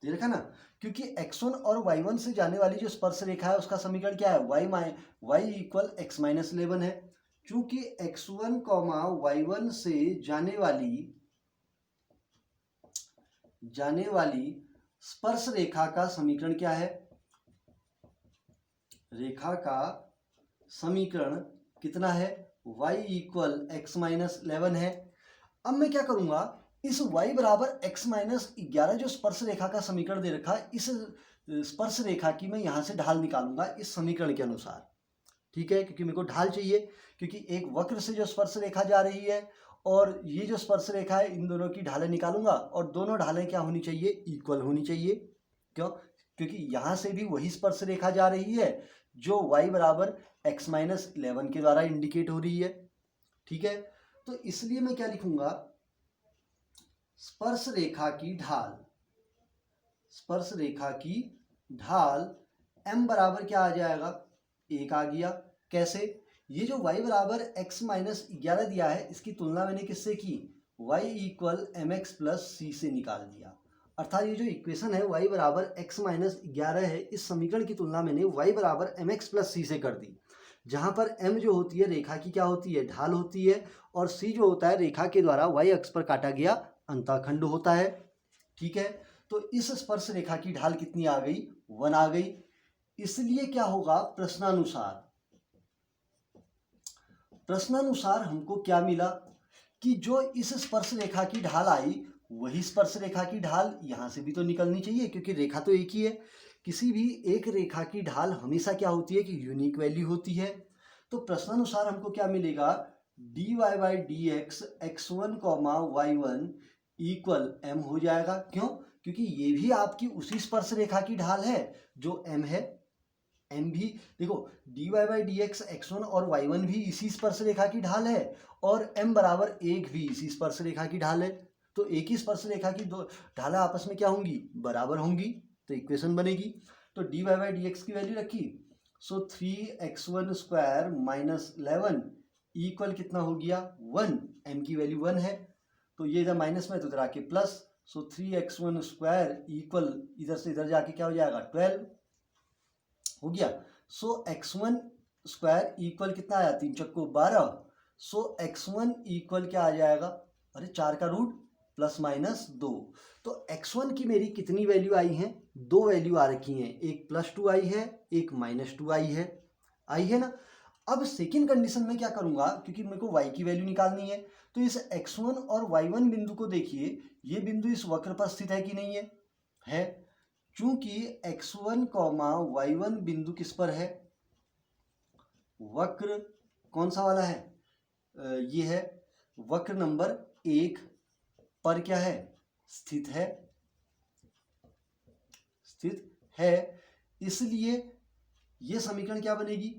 रखा ना, क्योंकि x1 और y1 से जाने वाली जो स्पर्श रेखा है उसका समीकरण क्या है, y इक्वल x माइनस 11 है। चूंकि x1, y1 से जाने वाली स्पर्श रेखा का समीकरण क्या है, रेखा का समीकरण कितना है, y इक्वल x माइनस 11 है। अब मैं क्या करूंगा, इस y बराबर x माइनस 11 जो स्पर्श रेखा का समीकरण दे रखा है, इस स्पर्श रेखा की मैं यहां से ढाल निकालूंगा इस समीकरण के अनुसार। ठीक है, क्योंकि मेरे को ढाल चाहिए, क्योंकि एक वक्र से जो स्पर्श रेखा जा रही है और ये जो स्पर्श रेखा है, इन दोनों की ढालें निकालूंगा और दोनों ढालें क्या होनी चाहिए, इक्वल होनी चाहिए। क्यों, क्योंकि यहां से भी वही स्पर्श रेखा जा रही है जो y बराबर x माइनस 11 के द्वारा इंडिकेट हो रही है। ठीक है, तो इसलिए मैं क्या लिखूंगा, स्पर्श रेखा की ढाल m बराबर क्या आ जाएगा, 1 आ गया। कैसे, ये जो y बराबर x माइनस 11 दिया है इसकी तुलना मैंने किससे की, y equal mx plus c से निकाल दिया। अर्थात ये जो इक्वेशन है y बराबर x माइनस 11 है, इस समीकरण की तुलना मैंने y बराबर mx प्लस c से कर दी, जहां पर m जो होती है रेखा की क्या होती है, ढाल होती है, और c जो होता है रेखा के द्वारा y अक्ष पर काटा गया अंतःखंड होता है। ठीक है, तो इस स्पर्श रेखा की ढाल कितनी आ गई, 1 आ गई। इसलिए क्या होगा, प्रश्नानुसार हमको क्या मिला कि जो इस स्पर्श रेखा की ढाल आई वही स्पर्श रेखा की ढाल यहां से भी तो निकलनी चाहिए, क्योंकि रेखा तो एक ही है। किसी भी एक रेखा की ढाल हमेशा क्या होती है कि यूनिक वैल्यू होती है। तो प्रश्नानुसार हमको क्या मिलेगा, dy by dx x1, y1 equal m हो जाएगा। क्यों, क्योंकि ये भी आपकी उसी स्पर्श रेखा की ढाल है जो m है। m भी देखो, dy बाई dx x1 और y1 भी इसी स्पर्श रेखा की ढाल है और m बराबर 1 भी इसी स्पर्श रेखा की ढाल है। तो एक ही स्पर्श रेखा की दो ढालें आपस में क्या होंगी, बराबर होंगी, तो इक्वेशन बनेगी। तो dy बाई dx की वैल्यू रखी, सो 3x1 स्क्वायर माइनस 11 इक्वल कितना हो गया, 1, m की वैल्यू 1 है, तो ये इधर माइनस में तो इधर आके प्लस, सो 3x1 स्क्वायर इक्वल इधर से इधर जाके क्या हो जाएगा, 12 हो गया। सो x1 स्क्वायर इक्वल कितना आया, 3 चक्को 12। सो x1 इक्वल क्या आ जाएगा, अरे 4 का रूट प्लस माइनस 2। तो x1 की मेरी कितनी वैल्यू आई हैं, 2 वैल्यू आ रखी हैं, एक +2 आई है, एक -2 आई है ना। अब सेकेंड कंडीशन में क्या करूंगा, क्योंकि मेरे को y की वैल्यू निकालनी है, तो इस x1 और y1 बिंदु को देखिए, ये बिंदु इस वक्र पर स्थित है कि नहीं है। चूंकि x1, y1 बिंदु किस पर है, वक्र कौन सा वाला है, ये है वक्र नंबर 1 पर क्या है, स्थित है। इसलिए ये समीकरण क्या बनेगी,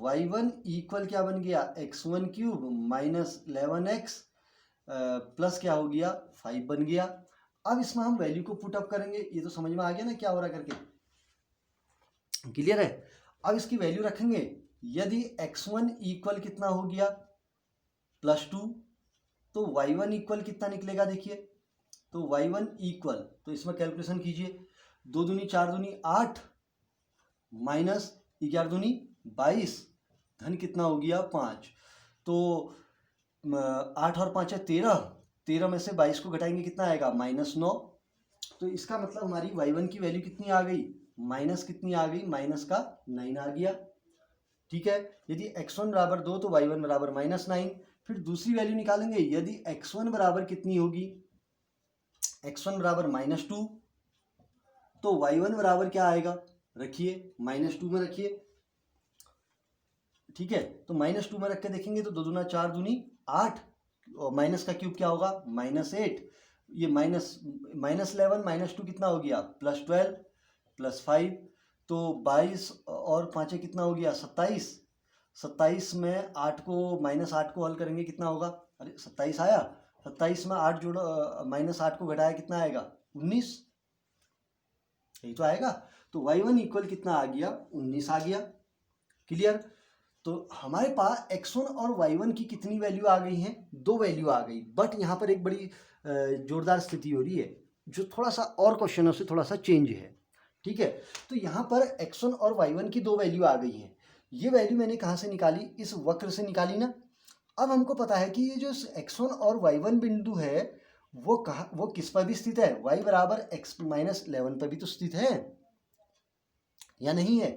y1 इक्वल क्या बन गया, x1 cube minus 11x plus क्या हो गया, 5 बन गया। अब इसमें हम वैल्यू को पुट अप करेंगे, ये तो समझ में आ गया ना क्या हो रहा करके, क्लियर है। अब इसकी वैल्यू रखेंगे, यदि x1 इक्वल कितना हो गया +2, तो y1 इक्वल कितना निकलेगा, देखिए तो y1 इक्वल, तो इसमें कैलकुलेशन कीजिए, 2 दूनी 4 दूनी 8 माइनस 11 दूनी 22, धन कितना हो गया 5। तो 8 और 5 है 13, 13 में से 22 को घटाएंगे कितना आएगा, -9। तो इसका मतलब हमारी y1 की वैल्यू कितनी आ गई, माइनस कितनी आ गई, माइनस का 9 आ गया। ठीक है, यदि x1 बराबर 2 तो y1 बराबर -9। फिर दूसरी वैल्यू निकालेंगे, यदि x1 बराबर कितनी होगी, x1 बराबर -2, तो y1 बराबर क्या आएगा, रखिए -2 में रखिए। ठीक है, तो -2 में रख के देखेंगे तो 2 दूना 4 दूनी 8, और माइनस का क्यूब क्या होगा, -8। ये -11 -2 कितना हो गया, +12 +5, तो 22 और 5 कितना हो गया, 27। 27 में 8 को -8 को हल करेंगे कितना होगा, अरे 27 आया, 27 में 8 जोड़ो, -8 को घटाया कितना आएगा, 19, यही तो आएगा। तो y1 इक्वल कितना आ गया, 19 आ गया। क्लियर। तो हमारे पास x1 और y1 की कितनी वैल्यू आ गई हैं, 2 वैल्यू आ गई। बट यहाँ पर एक बड़ी जोरदार स्थिति हो रही है, जो थोड़ा सा और क्वेश्चनों से थोड़ा सा चेंज है। ठीक है, तो यहाँ पर x1 और y1 की 2 वैल्यू आ गई हैं। ये वैल्यू मैंने कहाँ से निकाली, इस वक्र से निकाली ना। अब हमको पता है कि ये जो x1 और y1 बिंदु है वो किस पर भी स्थित है, y बराबर x-11 पर भी तो स्थित है या नहीं है।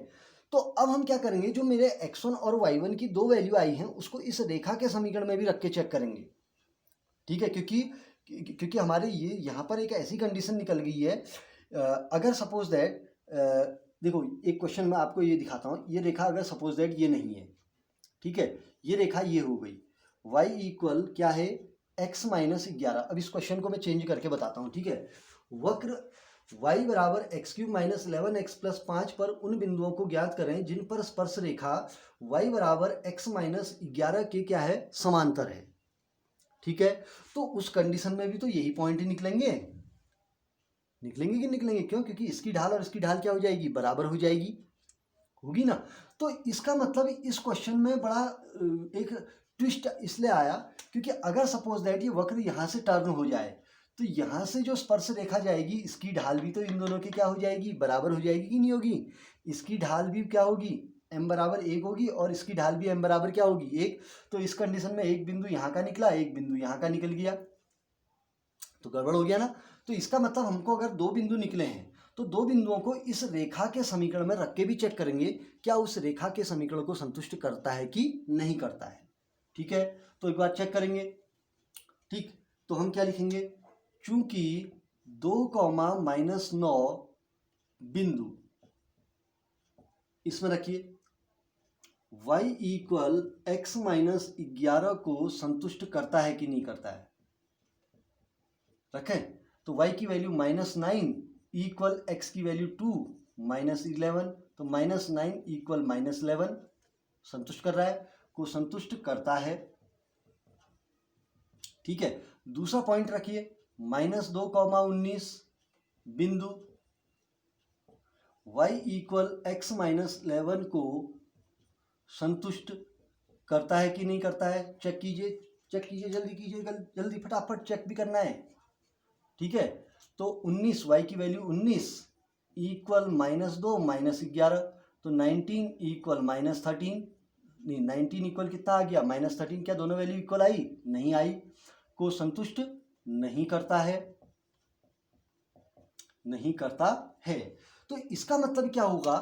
तो अब हम क्या करेंगे, जो मेरे x1 और y1 की 2 वैल्यू आई हैं उसको इस रेखा के समीकरण में भी रख के चेक करेंगे। ठीक है, क्योंकि हमारे ये यहाँ पर एक ऐसी कंडीशन निकल गई है, अगर सपोज दैट, देखो एक क्वेश्चन मैं आपको ये दिखाता हूँ, ये रेखा अगर सपोज दैट ये नहीं है, ठीक है, ये रेखा ये हो गई, y इक्वल क्या है, x-11। अब इस क्वेश्चन को मैं चेंज करके बताता हूँ। ठीक है, वक्र y बराबर x³ -11x + 5 पर उन बिंदुओं को ज्ञात करें जिन पर स्पर्श रेखा y बराबर x-11 के क्या है, समांतर है। ठीक है, तो उस कंडीशन में भी तो यही पॉइंट निकलेंगे कि निकलेंगे, क्यों, क्योंकि इसकी ढाल और इसकी ढाल क्या हो जाएगी, बराबर हो जाएगी, होगी ना। तो इसका मतलब इस क्वेश्चन में बड़ा एक ट्विस्ट इसलिए आया, क्योंकि अगर सपोज दैट ये वक्र यहाँ से टर्न हो जाए तो यहाँ से जो स्पर्श रेखा जाएगी इसकी ढाल भी तो इन दोनों की क्या हो जाएगी, बराबर हो जाएगी कि नहीं होगी। इसकी ढाल भी क्या होगी, m बराबर 1 होगी, और इसकी ढाल भी m बराबर क्या होगी, 1। तो इस कंडीशन में एक बिंदु यहाँ का निकला, एक बिंदु यहाँ का निकल गया, तो गड़बड़ हो गया ना। तो इसका मतलब हमको अगर 2 बिंदु निकले हैं तो 2 बिंदुओं को इस रेखा के समीकरण में रख के भी चेक करेंगे क्या उस रेखा के समीकरण को संतुष्ट करता है कि नहीं करता है। ठीक है, तो एक बार चेक करेंगे। ठीक, तो हम क्या लिखेंगे, चूंकि 2,-9 बिंदु इसमें रखिए y इक्वल x-11 को संतुष्ट करता है कि नहीं करता है, रखें। तो y की वैल्यू -9 इक्वल x की वैल्यू 2 -11, तो -9 इक्वल -11 संतुष्ट कर रहा है, को संतुष्ट करता है। ठीक है, दूसरा पॉइंट रखिए, -2,19 बिंदु y इक्वल x-11 को संतुष्ट करता है कि नहीं करता है, चेक कीजिए जल्दी कीजिए, जल्दी फटाफट चेक भी करना है। ठीक है, तो 19, y की वैल्यू 19 इक्वल -2 -11, तो 19 इक्वल -13, नहीं 19 इक्वल कितना आ गया -13, क्या दोनों वैल्यू इक्वल आई? नहीं आई, को संतुष्ट नहीं करता है, नहीं करता है। तो इसका मतलब क्या होगा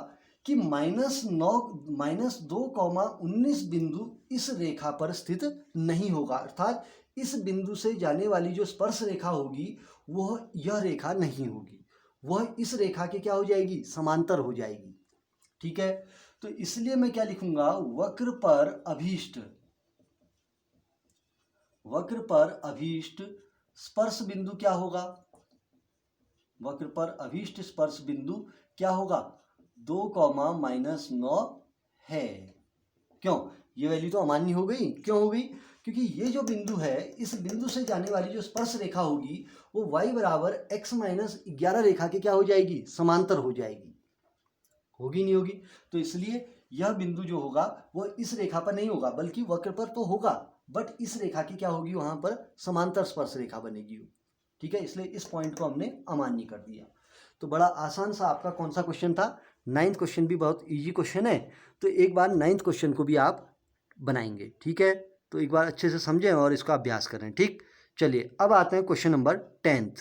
कि -2,19 बिंदु इस रेखा पर स्थित नहीं होगा, अर्थात इस बिंदु से जाने वाली जो स्पर्श रेखा होगी वह यह रेखा नहीं होगी, वह इस रेखा के क्या हो जाएगी? समांतर हो जाएगी। ठीक है, तो इसलिए मैं क्या लिखूंगा? वक्र पर अभीष्ट स्पर्श बिंदु क्या होगा? वक्र पर अभीष्ट स्पर्श बिंदु क्या होगा? 2,-9 है। क्यों? ये वैल्यू तो अमान्य हो गई। क्यों हो गई? क्योंकि ये जो बिंदु है, इस बिंदु से जाने वाली जो स्पर्श रेखा होगी वो y बराबर x-11 रेखा के क्या हो जाएगी? समांतर हो जाएगी। होगी नहीं होगी? तो इसलिए यह बिंदु जो होगा वो इस रेखा पर नहीं होगा, बल्कि वक्र पर तो होगा, बट इस रेखा की क्या होगी? वहां पर समांतर स्पर्श रेखा बनेगी। ठीक है, इसलिए इस पॉइंट को हमने अमान्य कर दिया। तो बड़ा आसान सा आपका कौन सा क्वेश्चन था? 9th क्वेश्चन भी बहुत इजी क्वेश्चन है, तो एक बार 9th क्वेश्चन को भी आप बनाएंगे। ठीक है, तो एक बार अच्छे से समझें और इसका अभ्यास करें। ठीक, चलिए अब आते हैं क्वेश्चन नंबर 10th।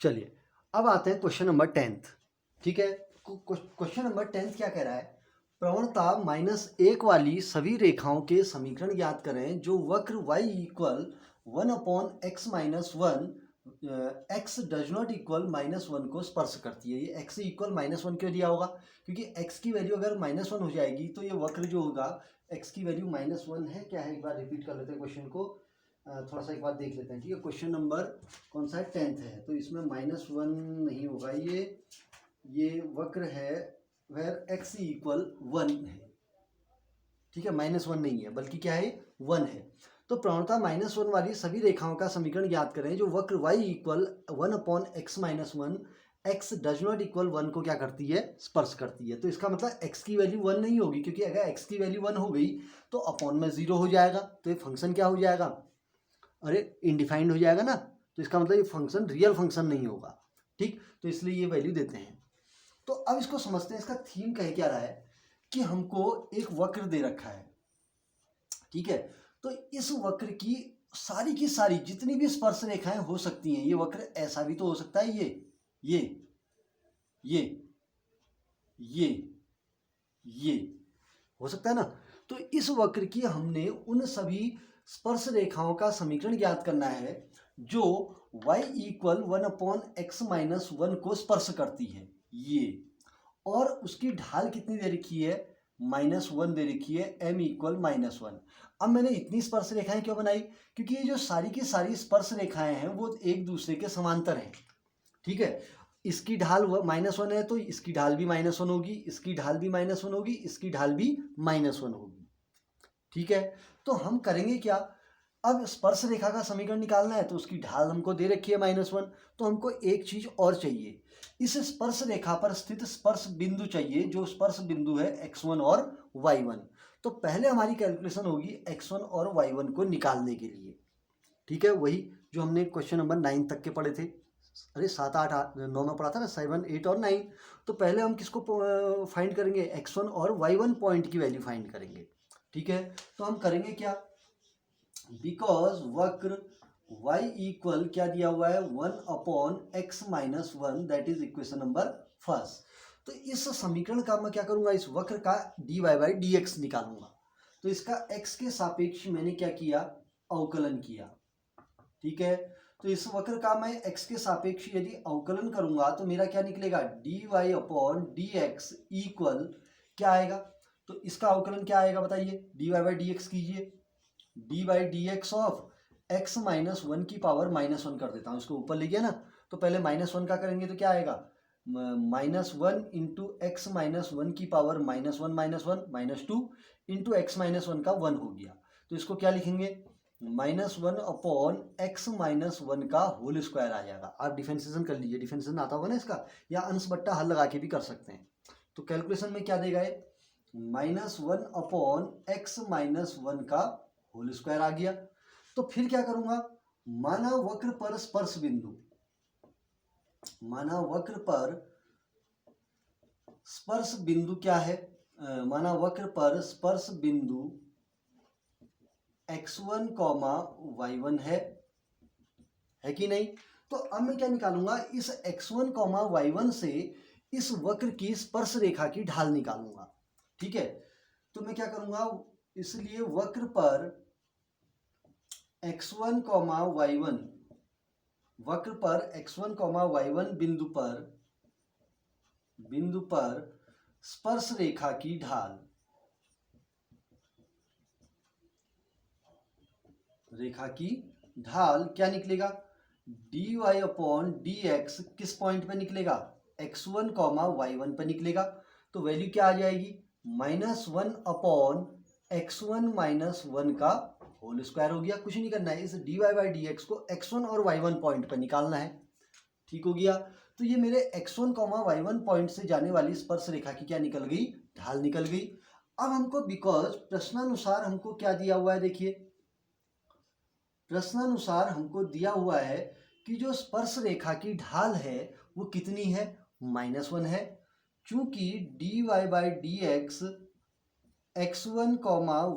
चलिए अब आते हैं क्वेश्चन नंबर 10th। ठीक है, क्वेश्चन नंबर 10th क्या कह रहा है? प्रवणता -1 वाली सभी रेखाओं के समीकरण ज्ञात करें जो वक्र y equal 1/x-1 x does not equal -1 को स्पर्श करती है। ये x इक्वल -1 क्यों दिया होगा? क्योंकि x की वैल्यू अगर -1 हो जाएगी तो ये वक्र जो होगा x की वैल्यू -1 है। क्या है? एक बार रिपीट कर लेते हैं क्वेश्चन को, थोड़ा सा एक बार देख लेते हैं। ठीक है, क्वेश्चन नंबर कौन सा है? 10th है, तो इसमें -1 नहीं होगा। ये वक्र है वेर x इक्वल 1 है। ठीक है, -1 नहीं है, बल्कि क्या है? 1 है। तो प्रवणता -1 वाली सभी रेखाओं का समीकरण ज्ञात करें जो वक्र y equal 1/x-1 x does not equal 1 को क्या करती है? स्पर्श करती है। तो इसका मतलब x की वैल्यू 1 नहीं होगी, क्योंकि अगर x की वैल्यू 1 हो गई तो अपॉन में 0 हो जाएगा, तो ये फंक्शन क्या हो जाएगा? अरे इनडिफाइंड हो जाएगा ना। तो इसका मतलब ये फंक्शन रियल फंक्शन नहीं होगा। ठीक, तो इसलिए ये वैल्यू देते हैं। तो अब इसको समझते हैं, इसका थीम कह क्या रहा है कि हमको एक वक्र दे रखा है। ठीक है, तो इस वक्र की सारी जितनी भी स्पर्श रेखाएं हो सकती हैं, ये वक्र ऐसा भी तो हो सकता है, ये हो सकता है ना। तो इस वक्र की हमने उन सभी स्पर्श रेखाओं का समीकरण ज्ञात करना है जो y इक्वल 1/x-1 को स्पर्श करती है ये, और उसकी ढाल कितनी दे रखी है? -1 दे रखी है, m इक्वल -1। अब मैंने इतनी स्पर्श रेखाएं क्यों बनाई? क्योंकि ये जो सारी की सारी स्पर्श रेखाएं हैं वो एक दूसरे के समांतर हैं। ठीक है, इसकी ढाल -1 है तो इसकी ढाल भी -1 होगी, इसकी ढाल भी -1 होगी, इसकी ढाल भी -1 होगी। ठीक है, तो हम करेंगे क्या? अब स्पर्श रेखा का समीकरण निकालना है तो उसकी ढाल हमको दे रखी है -1, तो हमको एक चीज और चाहिए, इस स्पर्श रेखा पर स्थित स्पर्श बिंदु चाहिए, जो स्पर्श बिंदु है x1 और y1। तो पहले हमारी कैलकुलेशन होगी x1 और y1 को निकालने के लिए। ठीक है, वही जो हमने क्वेश्चन नंबर 9 तक के पढ़े थे। अरे 7, 8, 9 में पढ़ा था ना, 7, 8 और 9। तो पहले हम किसको फाइंड करेंगे? x1 और y1 पॉइंट की वैल्यू फाइंड करेंगे। ठीक है, तो हम करेंगे क्या? बिकॉज वक्र y इक्वल क्या दिया हुआ है? 1/x-1, that is equation number first. तो इस समीकरण का मैं क्या करूंगा? इस वक्र का dy/dx निकालूंगा। तो इसका x के सापेक्ष मैंने क्या किया? अवकलन किया। ठीक है, तो इस वक्र का मैं x के सापेक्ष यदि अवकलन करूंगा तो मेरा क्या निकलेगा? dy/dx इक्वल क्या आएगा? तो इसका अवकलन क्या आएगा बताइए? dy/dx कीजिए, dy/dx ऑफ x-1 की पावर -1 कर देता हूँ, इसको ऊपर ले गया ना। तो पहले -1 का करेंगे तो क्या आएगा? -1 इंटू x-1 की पावर -1 -2 इंटू x-1 का 1 हो गया। तो इसको क्या लिखेंगे? -1/x-1 का होल स्क्वायर आ जाएगा। आप डिफरेंशिएशन कर लीजिए, डिफरेंशिएशन आता होगा ना इसका, या अंश बट्टा हल लगा के भी कर सकते हैं। तो कैलकुलेशन में क्या देगा ये? -1/x-1 का होल स्क्वायर आ गया। तो फिर क्या करूंगा? माना वक्र पर स्पर्श बिंदु, माना वक्र पर स्पर्श बिंदु क्या है? माना वक्र पर स्पर्श बिंदु x1 y1 है कि नहीं। तो अब मैं क्या निकालूंगा, इस x1 y1 से इस वक्र की स्पर्श रेखा की ढाल निकालूंगा। ठीक है, तो मैं क्या करूंगा, इसलिए वक्र पर x1 y1, वक्र पर x1 y1 बिंदु पर स्पर्श रेखा की ढाल, रेखा की ढाल क्या निकलेगा, dy अपॉन dx किस पॉइंट पे निकलेगा, x1 y1 पे निकलेगा। तो वैल्यू क्या आ जाएगी, -1 अपॉन x1 -1 का होल स्क्वायर हो गया। कुछ नहीं करना है, इस dy बाई dx को x1 और y1 पॉइंट पर निकालना है। ठीक हो गया। तो ये मेरे x1 y1 पॉइंट से जाने वाली स्पर्श रेखा की क्या निकल गई, ढाल निकल गई। अब हमको बिकॉज प्रश्नानुसार हमको क्या दिया हुआ है, देखिए प्रश्नानुसार हमको दिया हुआ है कि जो स्पर्श रेखा की ढाल है वो कितनी है, -1 है। चूंकि dy by dx x1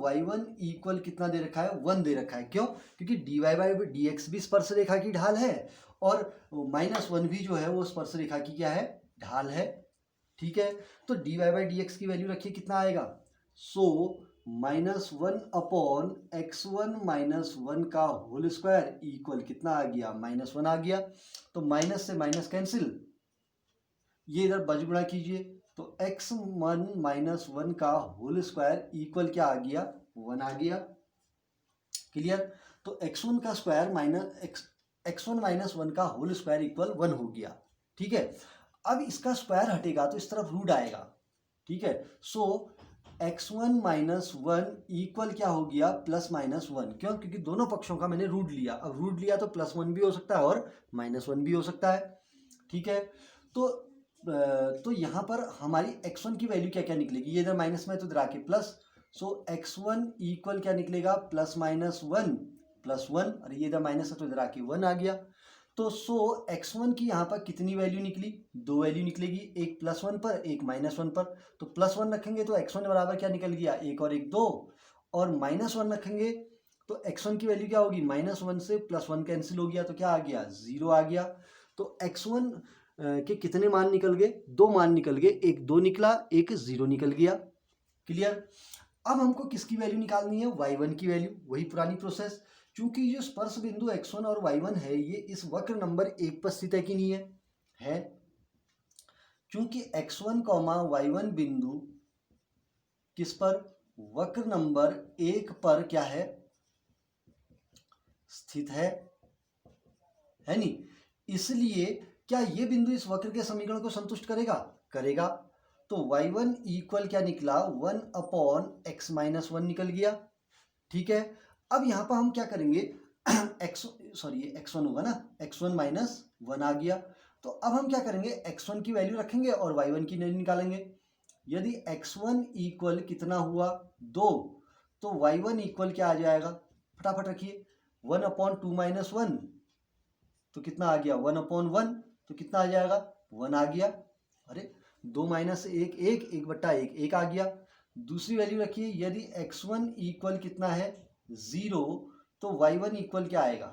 y1 equal कितना दे रखा है, 1 दे रखा है। क्यों, क्योंकि dy बाई dx भी स्पर्श रेखा की ढाल है और -1 भी जो है वो स्पर्श रेखा की क्या है, ढाल है। ठीक है, तो dy बाई dx की वैल्यू रखिए, कितना आएगा, सो -1 अपॉन x1 -1 का होल स्क्वायर इक्वल कितना आ गया, -1 आ गया। तो माइनस से माइनस कैंसिल, ये इधर बजगुणा कीजिए, तो x1 -1 का होल स्क्वायर इक्वल क्या आ गया, 1 आ गया। क्लियर। तो x1 का स्क्वायर x1 -1 का होल स्क्वायर इक्वल 1 हो गया। ठीक है, अब इसका स्क्वायर हटेगा तो इस तरफ रूट आएगा। ठीक है, सो x1 -1 इक्वल क्या हो गया, +-1। क्यों, क्योंकि दोनों पक्षों का मैंने रूट लिया। अब रूट लिया तो +1 भी हो सकता है और -1 भी हो सकता है। ठीक है, तो यहाँ पर हमारी x1 की वैल्यू क्या क्या निकलेगी, ये इधर माइनस में तो इधर आके प्लस, सो x1 इक्वल क्या निकलेगा, +-1 +1, और ये इधर माइनस है तो इधर आके 1 आ गया। तो सो x1 की यहाँ पर कितनी वैल्यू निकली, 2 वैल्यू निकलेगी, एक +1 पर एक -1 पर। तो +1 रखेंगे तो x1 बराबर क्या निकल गया, 1 और 1 2, और -1 रखेंगे तो x1 की वैल्यू क्या होगी, -1 से +1 कैंसिल हो गया तो क्या आ गया, 0 आ गया। तो x1 के कितने मान निकल गए, 2 मान निकल गए, एक 2 निकला एक 0 निकल गया। क्लियर। अब हमको किसकी वैल्यू निकालनी है, y1 की वैल्यू, वही पुरानी प्रोसेस। चूंकि जो स्पर्श बिंदु x1 और y1 है ये इस वक्र नंबर 1 पर स्थित है कि नहीं है। चूंकि x1 y1 बिंदु किस पर, वक्र नंबर 1 पर क्या है, स्थित है नहीं। इसलिए क्या ये बिंदु इस वक्र के समीकरण को संतुष्ट करेगा। तो y1 इक्वल क्या निकला, 1 अपॉन x -1 निकल गया। ठीक है, अब यहां पर हम क्या करेंगे, x1 होगा ना, x1 -1 आ गया। तो अब हम क्या करेंगे, x1 की वैल्यू रखेंगे और y1 की वैल्यू निकालेंगे। यदि x1 इक्वल कितना हुआ, 2, तो y1 इक्वल क्या आ जाएगा, फटाफट रखिए, 1 अपॉन 2 -1 तो कितना आ गया, 1/1, तो कितना आ जाएगा, 1 आ गया। अरे 2 - 1 1, 1/1 1 आ गया। दूसरी वैल्यू रखिए, यदि x1 इक्वल कितना है, 0, तो y1 इक्वल क्या आएगा,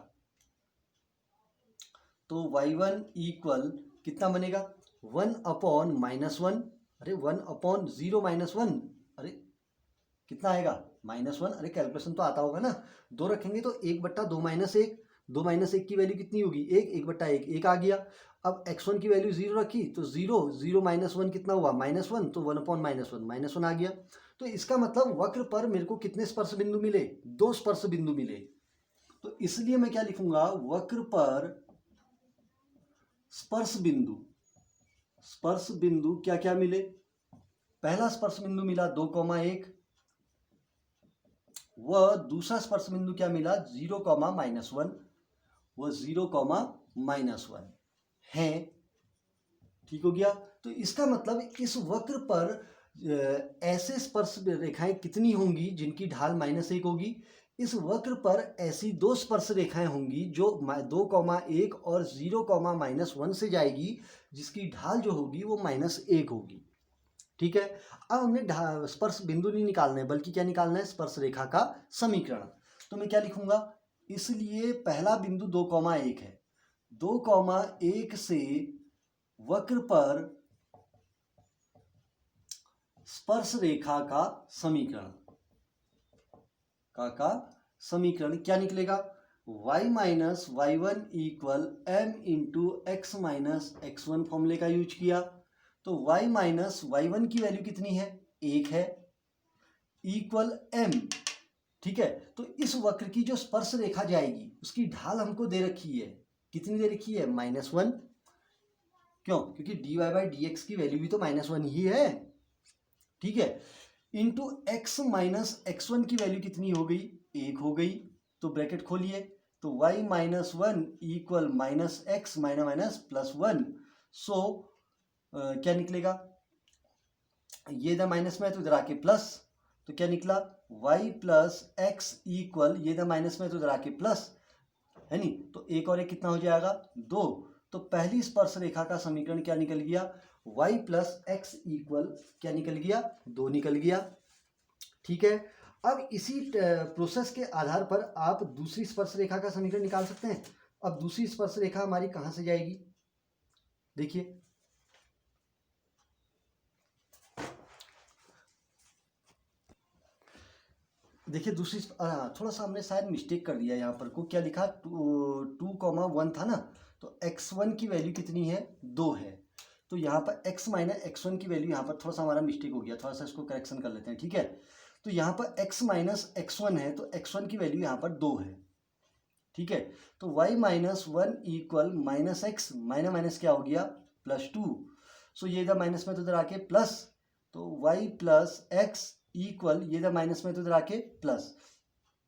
तो y1 इक्वल कितना बनेगा, 1 अपॉन -1, अरे 1 अपॉन 0 -1, अरे कितना आएगा, -1। अरे कैलकुलेशन तो आता होगा ना, 2 रखेंगे तो 1/2 -1, 2 -1 की वैल्यू कितनी होगी, 1, 1/1 1 आ गया। अब x1 की वैल्यू 0 रखी तो 0 0 -1 कितना हुआ, -1, तो 1 अपॉन -1 आ गया। तो इसका मतलब वक्र पर मेरे को कितने स्पर्श बिंदु मिले, 2 स्पर्श बिंदु मिले। तो इसलिए मैं क्या लिखूंगा, वक्र पर स्पर्श बिंदु क्या क्या मिले, पहला स्पर्श बिंदु मिला 2,1, वह दूसरा स्पर्श बिंदु क्या मिला, 0, -1, वह 0, -1 है। ठीक हो गया। तो इसका मतलब इस वक्र पर ऐसे स्पर्श रेखाएं कितनी होंगी जिनकी ढाल -1 होगी, इस वक्र पर ऐसी 2 स्पर्श रेखाएं होंगी जो 2,1 और 0, -1 से जाएगी, जिसकी ढाल जो होगी वो -1 होगी। ठीक है। अब हमने स्पर्श बिंदु नहीं निकालना है, बल्कि क्या निकालना है, स्पर्श रेखा का समीकरण। तो मैं क्या लिखूंगा, इसलिए पहला बिंदु 2,1 है। 2,1 से वक्र पर स्पर्श रेखा का समीकरण का समीकरण क्या निकलेगा, y minus Y one equal M into X minus X one फॉर्मूले का यूज किया। तो y माइनस वाई वन की वैल्यू कितनी है, 1 है, इक्वल m। ठीक है, तो इस वक्र की जो स्पर्श रेखा जाएगी उसकी ढाल हमको दे रखी है, कितनी दे रखी है, -1। क्यों, क्योंकि dy बाई डी एक्स की वैल्यू भी तो -1 ही है। ठीक है, into X minus X one की वैल्यू कितनी हो गई, 1 हो गई। तो ब्रैकेट खोलिए, तो y minus one equal minus x minus minus plus 1। सो क्या निकलेगा, ये इधर माइनस में है तो इधर आके प्लस, तो क्या निकला, y प्लस एक्स इक्वल, ये इधर माइनस में है तो इधर आके प्लस, है नी। तो एक और एक कितना हो जाएगा, 2। तो पहली स्पर्श रेखा का समीकरण क्या निकल गया, y प्लस एक्स इक्वल क्या निकल गया, 2 निकल गया। ठीक है, अब इसी प्रोसेस के आधार पर आप दूसरी स्पर्श रेखा का समीकरण निकाल सकते हैं। अब दूसरी स्पर्श रेखा हमारी कहां से जाएगी, देखिए, देखिए दूसरी थोड़ा सा हमने शायद मिस्टेक कर दिया, यहाँ पर को क्या लिखा, 2,1 था ना, तो x1 की वैल्यू कितनी है, 2 है। तो यहाँ पर x माइनस x1 की वैल्यू, यहाँ पर थोड़ा सा हमारा मिस्टेक हो गया, थोड़ा सा इसको करेक्शन कर लेते हैं। ठीक है, तो यहाँ पर x माइनस x1 है, तो x1 की वैल्यू यहाँ पर 2 है। ठीक है, तो y minus one equal minus x minus minus क्या हो गया, +2। सो ये इधर माइनस में तो इधर आके प्लस, तो y प्लस एक्स इक्वल, ये इधर माइनस में तो इधर आके प्लस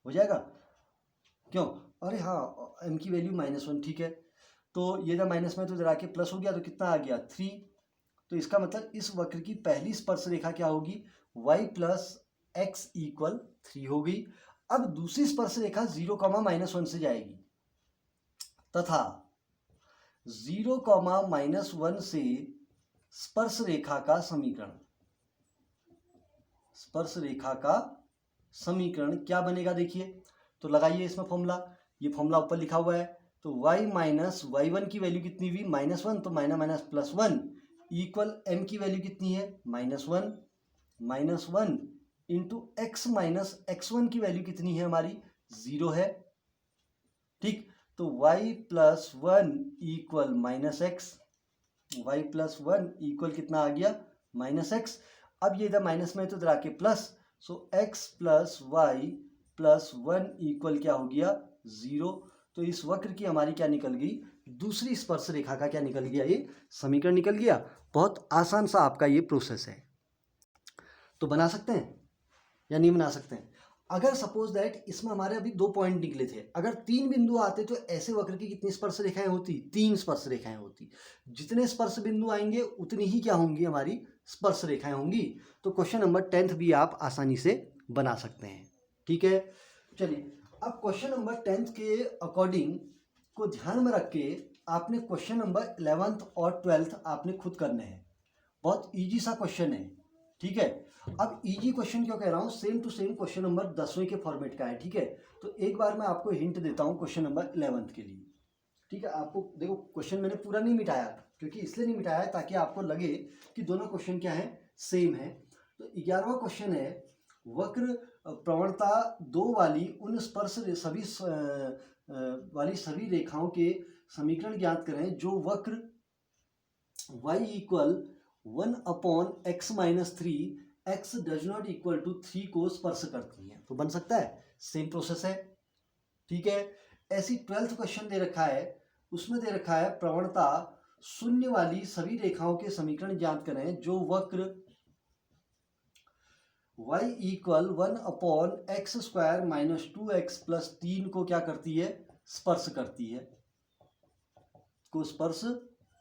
हो जाएगा। क्यों, अरे हाँ, m की वैल्यू -1, ठीक है, तो ये इधर माइनस में तो इधर आके प्लस हो गया, तो कितना आ गया, 3। तो इसका मतलब इस वक्र की पहली स्पर्श रेखा क्या होगी, y प्लस एक्स इक्वल 3 हो गई। अब दूसरी स्पर्श रेखा 0,-1 से जाएगी, तथा 0,-1 से स्पर्श रेखा का समीकरण, स्पर्श रेखा का समीकरण क्या बनेगा, देखिए, तो लगाइए इसमें फॉर्मूला, ये फॉर्मूला ऊपर लिखा हुआ है। तो y माइनस वाई वन की वैल्यू कितनी हुई, -1, तो माइनस माइनस +1 इक्वल m की वैल्यू कितनी है, -1 इंटू एक्स माइनस x1 की वैल्यू कितनी है हमारी, 0 है। ठीक, तो y plus 1 equal -x, y plus 1 equal कितना आ गया, -x। अब ये इधर माइनस में तो इधर आके plus, so x plus Y plus 1 equal क्या हो गया, 0। तो इस वक्र की हमारी क्या निकल गई, दूसरी स्पर्श रेखा का क्या निकल गया, ये समीकरण निकल गया। बहुत आसान सा आपका ये प्रोसेस है। तो बना सकते हैं या नहीं बना सकते हैं। अगर सपोज दैट इसमें हमारे अभी 2 पॉइंट निकले थे, अगर 3 बिंदु आते तो ऐसे वक्र की कितनी स्पर्श रेखाएं होती, 3 स्पर्श रेखाएं होती। जितने स्पर्श बिंदु आएंगे उतनी ही क्या होंगी, हमारी स्पर्श रेखाएं होंगी। तो क्वेश्चन नंबर 10 भी आप आसानी से बना सकते हैं। ठीक है, चलिए अब क्वेश्चन नंबर 10 के अकॉर्डिंग को ध्यान में रख के आपने क्वेश्चन नंबर 11th और 12th आपने खुद करने हैं। बहुत ईजी सा क्वेश्चन है। ठीक है, अब इजी क्वेश्चन क्यों कह रहा हूँ, same to same question number 10वें के फॉर्मेट का है। ठीक है, तो एक बार मैं आपको हिंट देता हूँ क्वेश्चन नंबर 11th के लिए। ठीक है, आपको देखो क्वेश्चन मैंने पूरा नहीं मिटाया, क्योंकि इसलिए नहीं मिटाया ताकि आपको लगे कि दोनों क्वेश्चन क्या है, सेम है। तो 11वां क्वेश्चन है, वक्र प्रवणता 2 वाली उन स्पर्श सभी रेखाओं के समीकरण ज्ञात करें जो वक्र y equal 1/x-3 x does not equal to 3 को स्पर्श करती है। तो बन सकता है, सेम प्रोसेस है। ठीक है, ऐसी 12th क्वेश्चन दे रखा है, उसमें दे रखा है प्रवणता 0 वाली सभी रेखाओं के समीकरण ज्ञात करें जो वक्र y इक्वल 1/x² - 2x + 3 को क्या करती है, स्पर्श करती है, को स्पर्श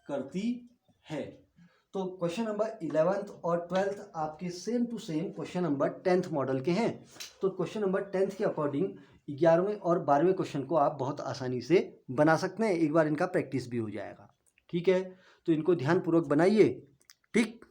करती है। तो क्वेश्चन नंबर 11th और 12th आपके same to same question number 10th model के हैं। तो क्वेश्चन नंबर 10th के अकॉर्डिंग 11वें और 12वें क्वेश्चन को आप बहुत आसानी से बना सकते हैं। एक बार इनका प्रैक्टिस भी हो जाएगा। ठीक है, तो इनको ध्यानपूर्वक बनाइए। ठीक।